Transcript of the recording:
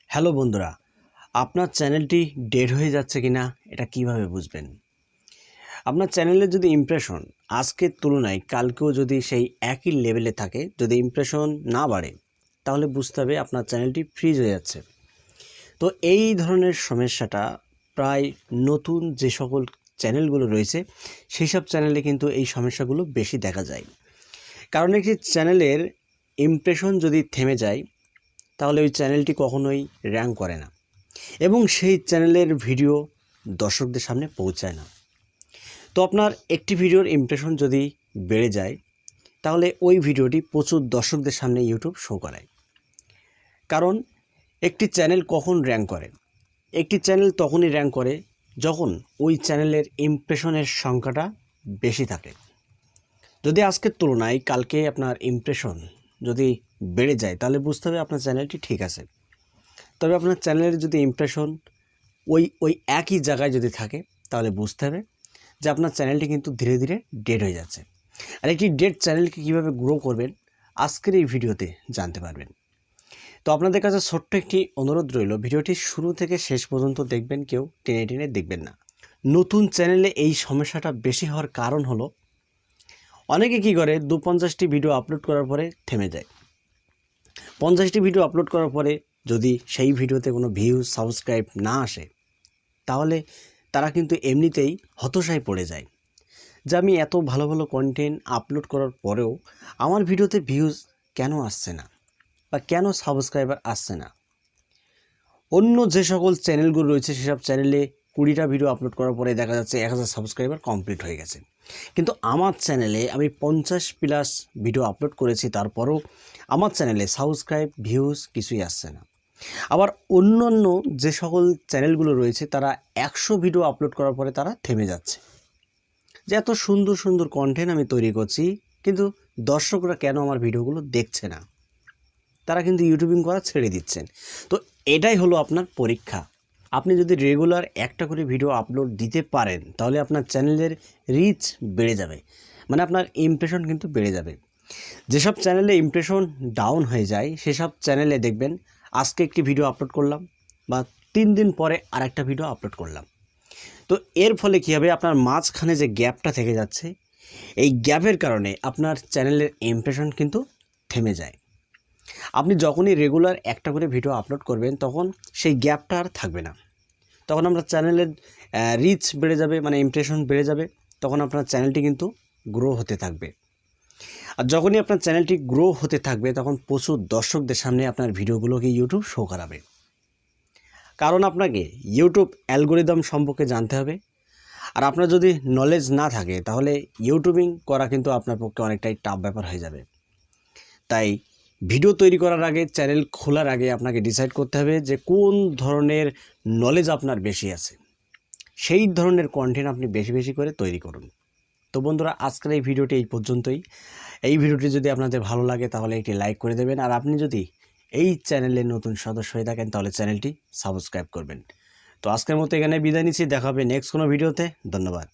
Hello বন্ধুরা, আপনার চ্যানেলটি ডেড হয়ে যাচ্ছে কিনা এটা কিভাবে বুঝবেন? আপনার চ্যানেলের যদি ইমপ্রেশন আজকের তুলনায় কালকেও যদি সেই একই লেভেলে থাকে, যদি ইমপ্রেশন না বাড়ে, তাহলে বুঝতে হবে আপনার চ্যানেলটি ফ্রিজ হয়ে যাচ্ছে। তো এই ধরনের সমস্যাটা প্রায় নতুন যে সকল চ্যানেলগুলো রয়েছে সেই সব চ্যানেলে কিন্তু এই সমস্যাগুলো বেশি দেখা যায়। কারণ একটি চ্যানেলের ইমপ্রেশন যদি থেমে যায় তাহলে ওই চ্যানেলটি কখনোই র্যাঙ্ক করে না এবং সেই চ্যানেলের ভিডিও দর্শকদের সামনে পৌঁছায় না। তো আপনার একটি ভিডিওর ইমপ্রেশন যদি বেড়ে যায় তাহলে ওই ভিডিওটি প্রচুর দর্শকদের সামনে ইউটিউব শো করায়। কারণ একটি চ্যানেল কখন র্যাঙ্ক করে? একটি চ্যানেল তখনই র্যাঙ্ক করে যখন ওই চ্যানেলের ইমপ্রেশনের সংখ্যাটা বেশি থাকে। যদি আজকের তুলনায় কালকে আপনার ইমপ্রেশন যদি বেড়ে যায় তাহলে বুঝতে হবে আপনার চ্যানেলটি ঠিক আছে। তবে আপনার চ্যানেলের যদি ইমপ্রেশন ওই একই জায়গায় যদি থাকে তাহলে বুঝতে হবে যে আপনার চ্যানেলটি কিন্তু ধীরে ধীরে ডেড হয়ে যাচ্ছে। আর একটি ডেড চ্যানেলকে কীভাবে গ্রো করবেন আজকের এই ভিডিওতে জানতে পারবেন। তো আপনাদের কাছে ছোট্ট একটি অনুরোধ রইল, ভিডিওটি শুরু থেকে শেষ পর্যন্ত দেখবেন, কেউ টেনে টেনে দেখবেন না। নতুন চ্যানেলে এই সমস্যাটা বেশি হওয়ার কারণ হলো অনেকে কী করে 50টি ভিডিও আপলোড করার পরে থেমে যায়। 50টি ভিডিও আপলোড করার পরে যদি সেই ভিডিওতে কোনো ভিউজ সাবস্ক্রাইব না আসে তাহলে তারা কিন্তু এমনিতেই হতাশায় পড়ে যায় যে আমি এত ভালো ভালো কন্টেন্ট আপলোড করার পরেও আমার ভিডিওতে ভিউজ কেন আসছে না বা কেন সাবস্ক্রাইবার আসছে না। অন্য যে সকল চ্যানেলগুলো রয়েছে সেসব চ্যানেলে 20টা ভিডিও আপলোড করার পরে দেখা যাচ্ছে 1000 সাবস্ক্রাইবার কমপ্লিট হয়ে গেছে, কিন্তু আমার চ্যানেলে আমি 50+ ভিডিও আপলোড করেছি, তারপরেও আমার চ্যানেলে সাবস্ক্রাইব ভিউজ কিছুই আসছে না। আবার অন্যান্য যে সকল চ্যানেলগুলো রয়েছে তারা 100 ভিডিও আপলোড করার পরে তারা থেমে যাচ্ছে যে এত সুন্দর সুন্দর কন্টেন্ট আমি তৈরি করছি কিন্তু দর্শকরা কেন আমার ভিডিওগুলো দেখছে না, তারা কিন্তু ইউটিউবিং করা ছেড়ে দিচ্ছেন। তো এটাই হলো আপনার পরীক্ষা। আপনি যদি রেগুলার একটা করে ভিডিও আপলোড দিতে পারেন তাহলে আপনার চ্যানেলের রিচ বেড়ে যাবে, মানে আপনার ইমপ্রেশন কিন্তু বেড়ে যাবে। যেসব চ্যানেলে ইমপ্রেশন ডাউন হয়ে যায় সেসব চ্যানেলে দেখবেন আজকে একটি ভিডিও আপলোড করলাম বা 3 দিন পরে আরেকটা ভিডিও আপলোড করলাম। তো এর ফলে কী হবে, আপনার মাঝখানে যে গ্যাপটা থেকে যাচ্ছে এই গ্যাপের কারণে আপনার চ্যানেলের ইমপ্রেশন কিন্তু থেমে যায়। আপনি যখনই রেগুলার একটা করে ভিডিও আপলোড করবেন তখন সেই গ্যাপটা আর থাকবে না, তখন আপনার চ্যানেলের রিচ বেড়ে যাবে, মানে ইমপ্রেশন বেড়ে যাবে, তখন আপনার চ্যানেলটি কিন্তু গ্রো হতে থাকবে। আর যখনই আপনার চ্যানেলটি গ্রো হতে থাকবে তখন প্রচুর দর্শকদের সামনে আপনার ভিডিওগুলোকে ইউটিউব শো করাবে। কারণ আপনাকে ইউটিউব অ্যালগোরিদম সম্পর্কে জানতে হবে, আর আপনার যদি নলেজ না থাকে তাহলে ইউটিউবিং করা কিন্তু আপনার পক্ষে অনেকটাই টাফ ব্যাপার হয়ে যাবে। তাই ভিডিও তৈরি করার আগে, চ্যানেল খোলার আগে আপনাকে ডিসাইড করতে হবে যে কোন ধরনের নলেজ আপনার বেশি আছে, সেই ধরনের কন্টেন্ট আপনি বেশি বেশি করে তৈরি করুন। তো বন্ধুরা, আজকের এই ভিডিওটি এই পর্যন্তই। এই ভিডিওটি যদি আপনাদের ভালো লাগে তাহলে একটি লাইক করে দেবেন, আর আপনি যদি এই চ্যানেলের নতুন সদস্য হয়ে থাকেন তাহলে চ্যানেলটি সাবস্ক্রাইব করবেন। তো আজকের মতো এখানে বিদায় নিচ্ছি, দেখা হবে নেক্সট কোনো ভিডিওতে। ধন্যবাদ।